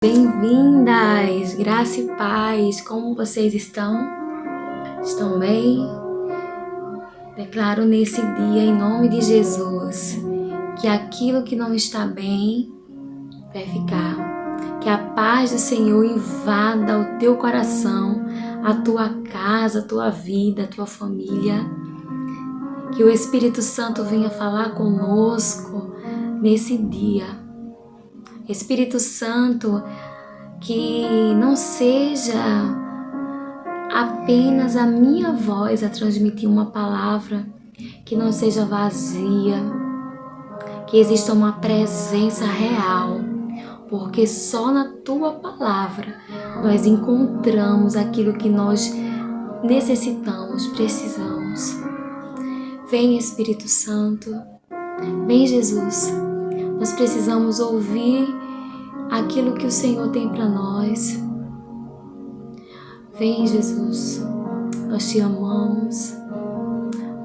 Bem-vindas, graça e paz, como vocês estão? Estão bem? Declaro nesse dia, em nome de Jesus, que aquilo que não está bem vai ficar. Que a paz do Senhor invada o teu coração, a tua casa, a tua vida, a tua família. Que o Espírito Santo venha falar conosco nesse dia. Espírito Santo, que não seja apenas a minha voz a transmitir uma palavra, que não seja vazia, que exista uma presença real, porque só na tua palavra nós encontramos aquilo que nós necessitamos, precisamos. Vem Espírito Santo, vem Jesus, nós precisamos ouvir aquilo que o Senhor tem para nós. Vem Jesus, nós te amamos.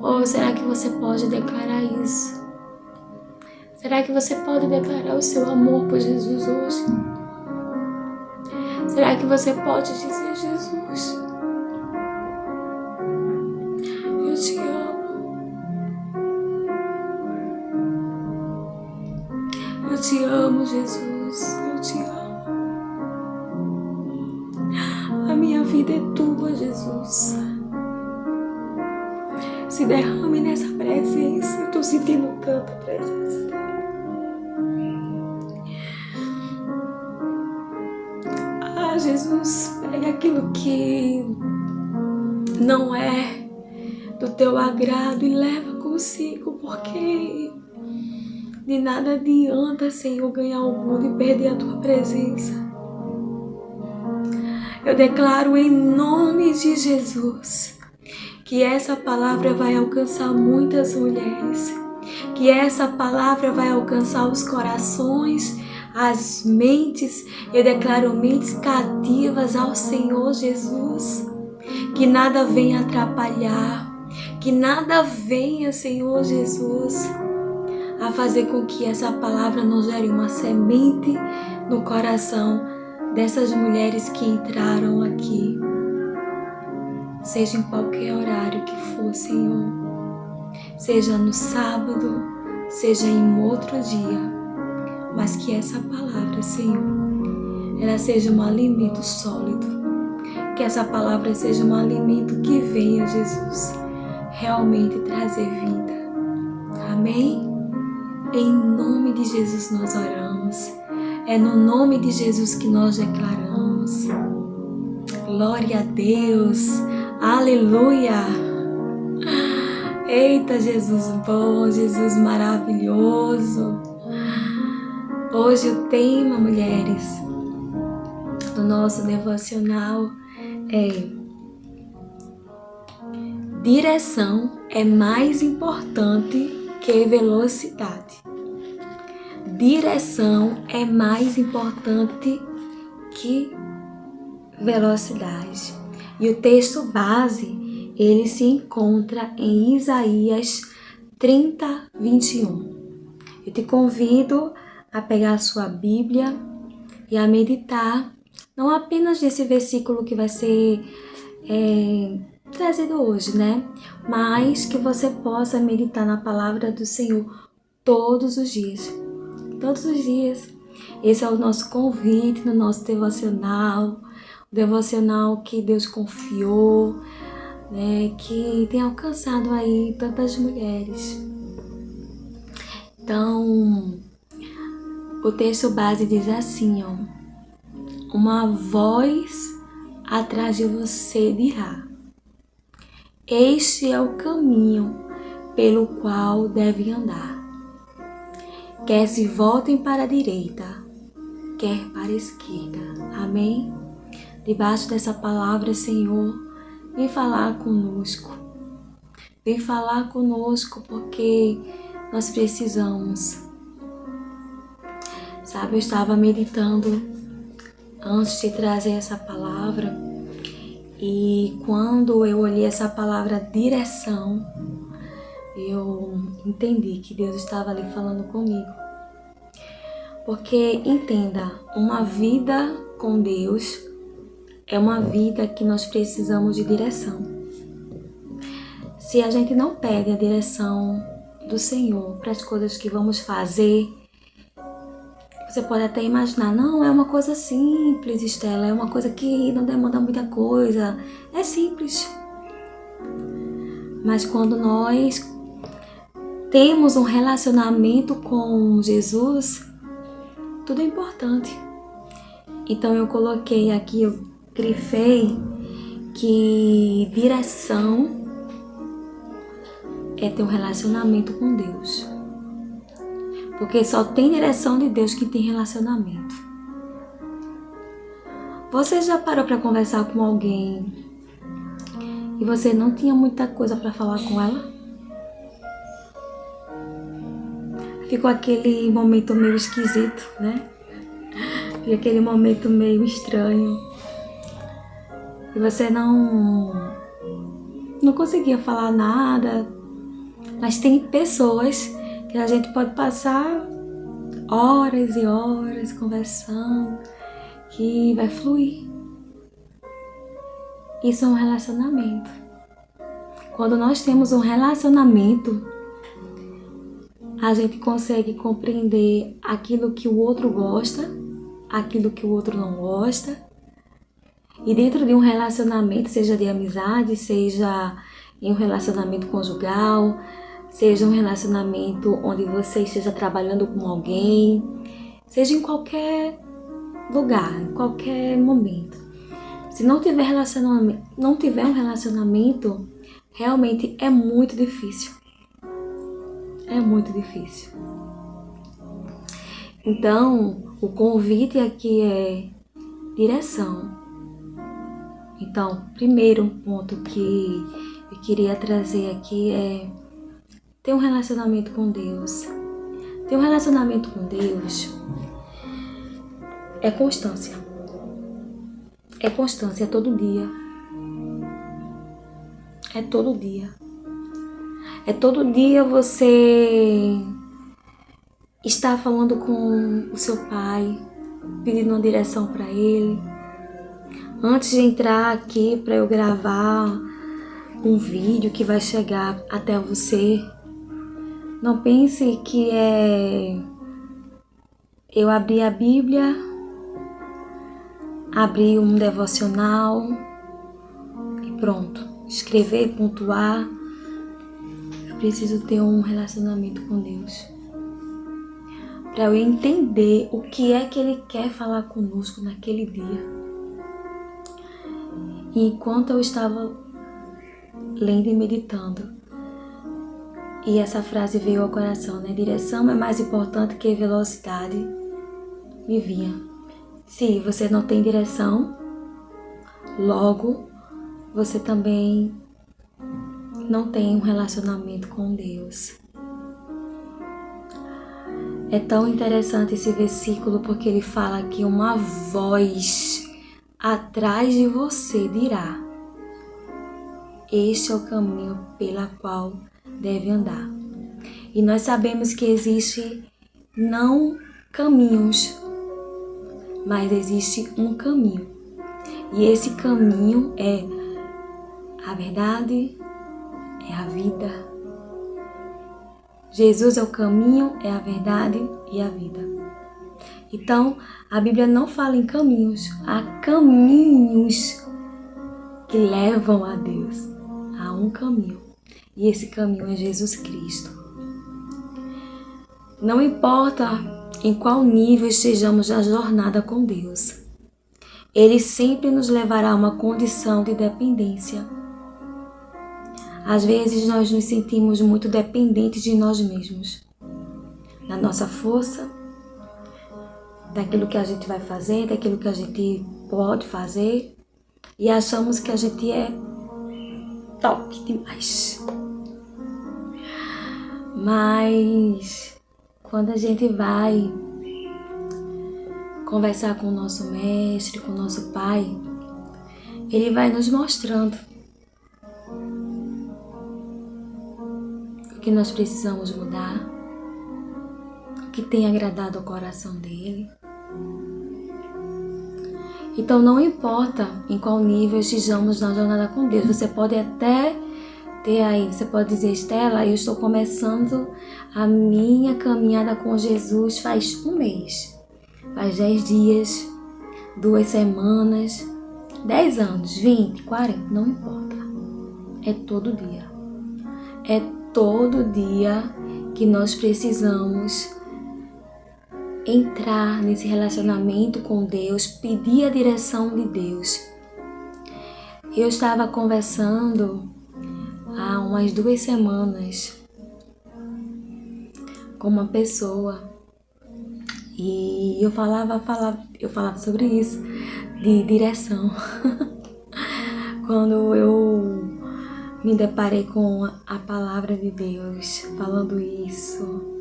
Ou será que você pode declarar isso? Será que você pode declarar o seu amor por Jesus hoje? Será que você pode dizer: Jesus, eu te amo. Eu te amo, Jesus, eu te amo. A minha vida é tua, Jesus. Se derrame nessa presença, eu tô sentindo tanta presença. Ah, Jesus, pega aquilo que não é do teu agrado e leva consigo, porque de nada adianta, Senhor, ganhar o mundo e perder a tua presença. Eu declaro em nome de Jesus que essa palavra vai alcançar muitas mulheres, que essa palavra vai alcançar os corações, as mentes. Eu declaro mentes cativas ao Senhor Jesus, que nada venha atrapalhar, que nada venha, Senhor Jesus, a fazer com que essa palavra não gere uma semente no coração dessas mulheres que entraram aqui, seja em qualquer horário que for, Senhor, seja no sábado, seja em outro dia, mas que essa palavra, Senhor, ela seja um alimento sólido, que essa palavra seja um alimento que venha, Jesus, realmente trazer vida. Amém? Em nome de Jesus nós oramos. É no nome de Jesus que nós declaramos. Glória a Deus. Aleluia. Eita, Jesus bom, Jesus maravilhoso. Hoje o tema, mulheres, do nosso devocional é: direção é mais importante que velocidade. Direção é mais importante que velocidade. E o texto base, ele se encontra em Isaías 30, 21. Eu te convido a pegar a sua Bíblia e a meditar, não apenas nesse versículo que vai ser trazido hoje, né? Mas que você possa meditar na palavra do Senhor todos os dias. Todos os dias. Esse é o nosso convite no nosso devocional, o devocional que Deus confiou, né, que tem alcançado aí tantas mulheres. Então, o texto base diz assim, ó: uma voz atrás de você dirá: este é o caminho pelo qual deve andar. Quer se voltem para a direita, quer para a esquerda. Amém? Debaixo dessa palavra, Senhor, vem falar conosco. Vem falar conosco, porque nós precisamos. Sabe, eu estava meditando antes de trazer essa palavra, e quando eu olhei essa palavra direção, eu entendi que Deus estava ali falando comigo. Porque entenda, uma vida com Deus é uma vida que nós precisamos de direção. Se a gente não pede a direção do Senhor para as coisas que vamos fazer, você pode até imaginar, não, é uma coisa simples, Estela, é uma coisa que não demanda muita coisa, é simples. Mas quando nós temos um relacionamento com Jesus, tudo é importante. Então eu coloquei aqui, eu grifei que direção é ter um relacionamento com Deus. Porque só tem direção de Deus quem tem relacionamento. Você já parou para conversar com alguém e você não tinha muita coisa para falar com ela? Ficou aquele momento meio esquisito, né? E aquele momento meio estranho. E você não conseguia falar nada. Mas tem pessoas que a gente pode passar horas e horas conversando, que vai fluir. Isso é um relacionamento. Quando nós temos um relacionamento, a gente consegue compreender aquilo que o outro gosta, aquilo que o outro não gosta. E dentro de um relacionamento, seja de amizade, seja em um relacionamento conjugal, seja um relacionamento onde você esteja trabalhando com alguém, seja em qualquer lugar, em qualquer momento. Se não tiver um relacionamento, realmente é muito difícil. É muito difícil. Então, o convite aqui é direção. Então, primeiro ponto que eu queria trazer aqui é ter um relacionamento com Deus. Ter um relacionamento com Deus é constância. É constância, é todo dia. É todo dia. É todo dia você estar falando com o seu pai, pedindo uma direção para ele. Antes de entrar aqui para eu gravar um vídeo que vai chegar até você, não pense que é eu abrir a Bíblia, abrir um devocional e pronto, escrever, pontuar. Eu preciso ter um relacionamento com Deus para eu entender o que é que Ele quer falar conosco naquele dia. E enquanto eu estava lendo e meditando, e essa frase veio ao coração, né? Direção é mais importante que velocidade. Me vinha. Se você não tem direção, logo você também não tem um relacionamento com Deus. É tão interessante esse versículo porque ele fala que uma voz atrás de você dirá: este é o caminho pela qual deve andar. E nós sabemos que existe não caminhos, mas existe um caminho. E esse caminho é a verdade, é a vida. Jesus é o caminho, é a verdade e a vida. Então, a Bíblia não fala em caminhos, há caminhos que levam a Deus. Há um caminho, e esse caminho é Jesus Cristo. Não importa em qual nível estejamos na jornada com Deus, Ele sempre nos levará a uma condição de dependência. Às vezes nós nos sentimos muito dependentes de nós mesmos, da nossa força, daquilo que a gente vai fazer, daquilo que a gente pode fazer, e achamos que a gente é top demais. Mas quando a gente vai conversar com o nosso mestre, com o nosso pai, ele vai nos mostrando o que nós precisamos mudar, o que tem agradado ao coração dele. Então não importa em qual nível estejamos na jornada com Deus, você pode até ter aí, você pode dizer: Estela, eu estou começando a minha caminhada com Jesus faz um mês, faz 10 dias, 2 semanas, 10 anos, 20, 40, não importa. É todo dia. É todo dia que nós precisamos entrar nesse relacionamento com Deus, pedir a direção de Deus. Eu estava conversando há umas 2 semanas com uma pessoa e eu falava sobre isso, de direção. Quando eu me deparei com a palavra de Deus falando isso,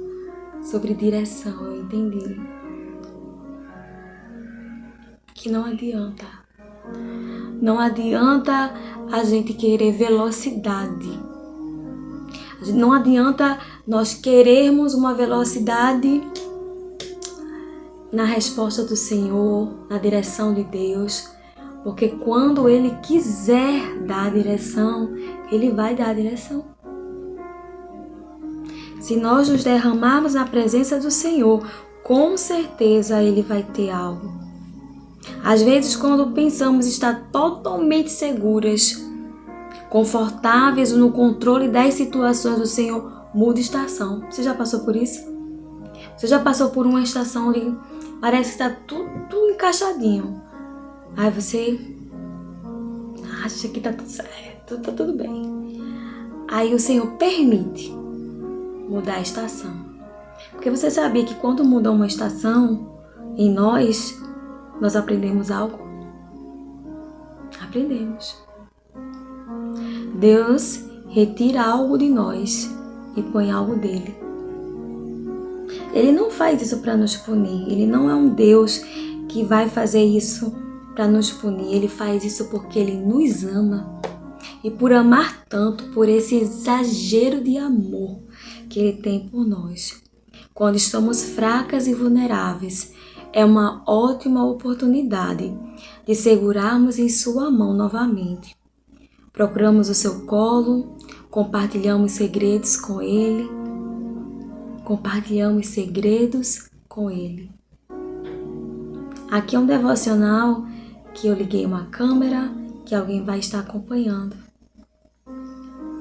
sobre direção, eu entendi que não adianta a gente querer velocidade. Não adianta nós querermos uma velocidade na resposta do Senhor, na direção de Deus, porque quando Ele quiser dar a direção, Ele vai dar a direção. Se nós nos derramarmos na presença do Senhor, com certeza Ele vai ter algo. Às vezes, quando pensamos estar totalmente seguras, confortáveis no controle das situações do Senhor, muda estação. Você já passou por isso? Você já passou por uma estação onde parece que está tudo encaixadinho? Aí você acha que está tudo certo, está tudo bem. Aí o Senhor permite mudar a estação. Porque você sabia que quando muda uma estação em nós aprendemos algo? Aprendemos. Deus retira algo de nós e põe algo dele. Ele não faz isso para nos punir. Ele não é um Deus que vai fazer isso para nos punir. Ele faz isso porque Ele nos ama. E por amar tanto, por esse exagero de amor que Ele tem por nós. Quando estamos fracas e vulneráveis, é uma ótima oportunidade de segurarmos em Sua mão novamente. Procuramos o seu colo, compartilhamos segredos com Ele. Compartilhamos segredos com Ele. Aqui é um devocional que eu liguei uma câmera, que alguém vai estar acompanhando.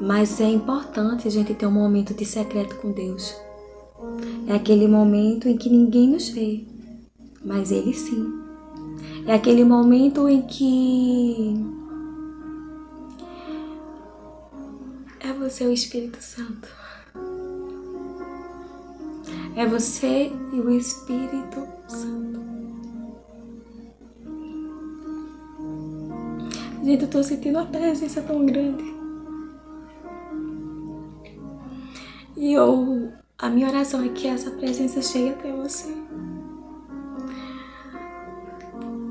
Mas é importante a gente ter um momento de secreto com Deus. É aquele momento em que ninguém nos vê, mas Ele sim. É aquele momento em que é você, o Espírito Santo. É você e o Espírito Santo. Gente, eu tô sentindo a presença tão grande. E a minha oração é que essa presença chegue até você.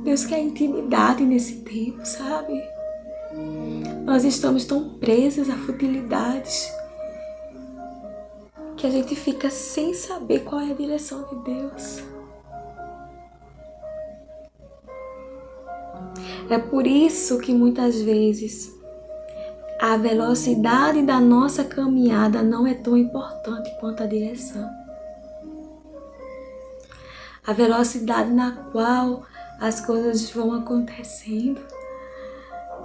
Deus quer intimidade nesse tempo, sabe? Nós estamos tão presos a futilidades que a gente fica sem saber qual é a direção de Deus. É por isso que muitas vezes a velocidade da nossa caminhada não é tão importante quanto a direção. A velocidade na qual as coisas vão acontecendo.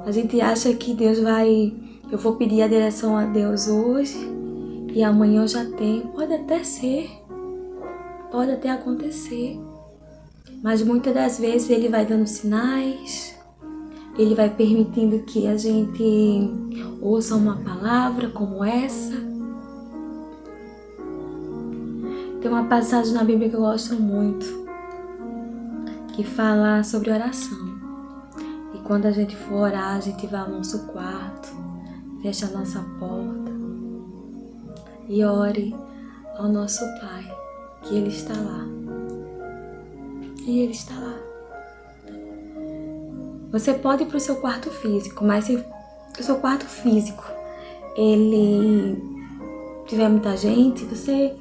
A gente acha que eu vou pedir a direção a Deus hoje e amanhã eu já tenho. Pode até ser, pode até acontecer, mas muitas das vezes Ele vai dando sinais, Ele vai permitindo que a gente ouça uma palavra como essa. Tem uma passagem na Bíblia que eu gosto muito, que fala sobre oração. E quando a gente for orar, a gente vai ao nosso quarto, fecha a nossa porta e ore ao nosso Pai, que Ele está lá. E Ele está lá. Você pode ir para o seu quarto físico, mas se o seu quarto físico ele tiver muita gente, você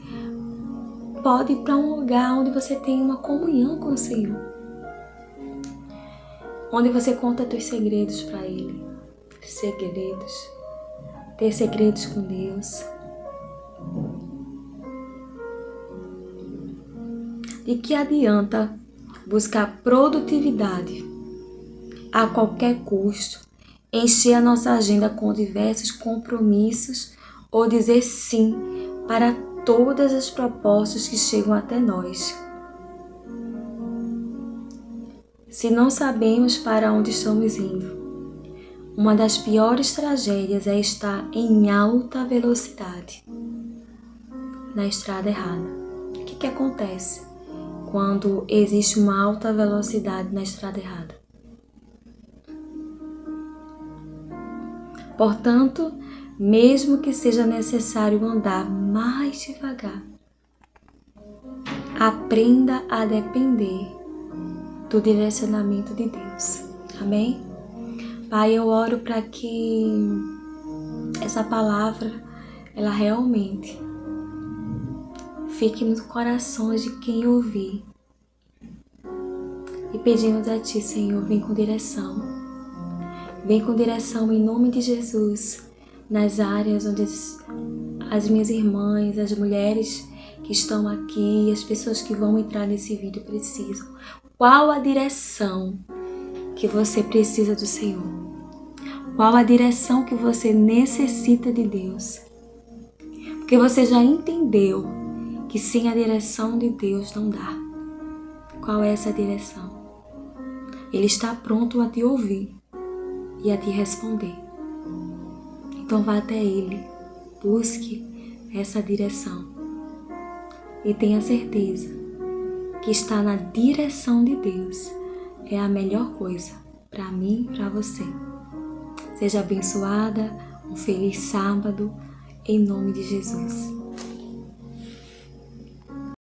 pode ir para um lugar onde você tem uma comunhão com o Senhor, onde você conta teus segredos para Ele, ter segredos com Deus. De que adianta buscar produtividade a qualquer custo, encher a nossa agenda com diversos compromissos ou dizer sim para todas as propostas que chegam até nós, se não sabemos para onde estamos indo? Uma das piores tragédias é estar em alta velocidade na estrada errada. O que acontece quando existe uma alta velocidade na estrada errada? Portanto, mesmo que seja necessário andar mais devagar, aprenda a depender do direcionamento de Deus. Amém? Pai, eu oro para que essa palavra, ela realmente fique nos corações de quem ouvir. E pedimos a Ti, Senhor, vem com direção. Vem com direção em nome de Jesus, nas áreas onde as minhas irmãs, as mulheres que estão aqui, as pessoas que vão entrar nesse vídeo precisam. Qual a direção que você precisa do Senhor? Qual a direção que você necessita de Deus? Porque você já entendeu que sem a direção de Deus não dá. Qual é essa direção? Ele está pronto a te ouvir e a te responder. Então vá até Ele, busque essa direção e tenha certeza que estar na direção de Deus é a melhor coisa para mim e para você. Seja abençoada, um feliz sábado, em nome de Jesus.